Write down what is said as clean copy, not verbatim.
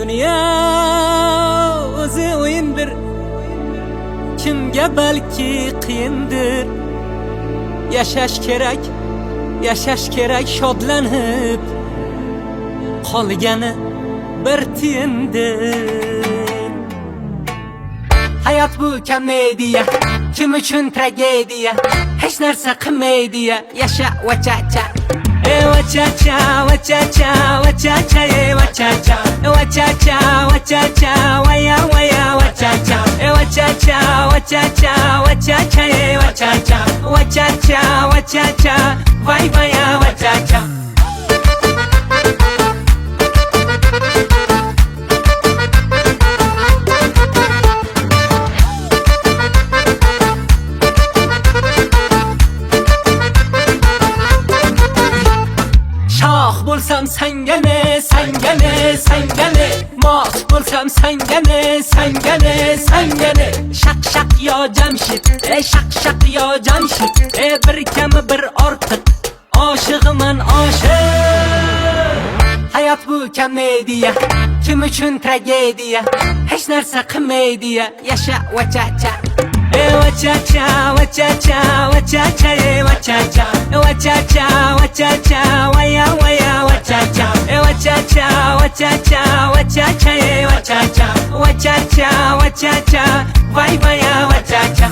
Dünya o'zi o'yindir, kimga balki qiyindir. Yashash kerak shodlanib, qolgani bir tiyindir. Hayot bu komediya, kim uchun tragediya, hech narsa qilmaydiya. Yasha vachacha, vachacha, vachacha, vachacha, vachacha, vachacha, vachacha, vaya vaya vachacha, vachacha, vachacha, vachacha, vachacha, vachacha, vachacha, vay vaya vachacha. Shoh bo'lsam sangane, sangane, sangane, mos bo'lsam sangane, sangane, sangane. Shaq shaq yo Jamshid, shaq shaq yo Jamshid, bir kami bir ortiq, oshig'iman oshiq. Hayot bu komediya, kim uchun tragediya, hech narsa qilmaydiya. Yasha vachacha, vachacha, vachacha, vachacha, vachacha, vachacha, vachacha, vaya vaya vachacha, vachacha, vachacha, vachacha, vachacha, vachacha, vachacha, vay vaya vachacha.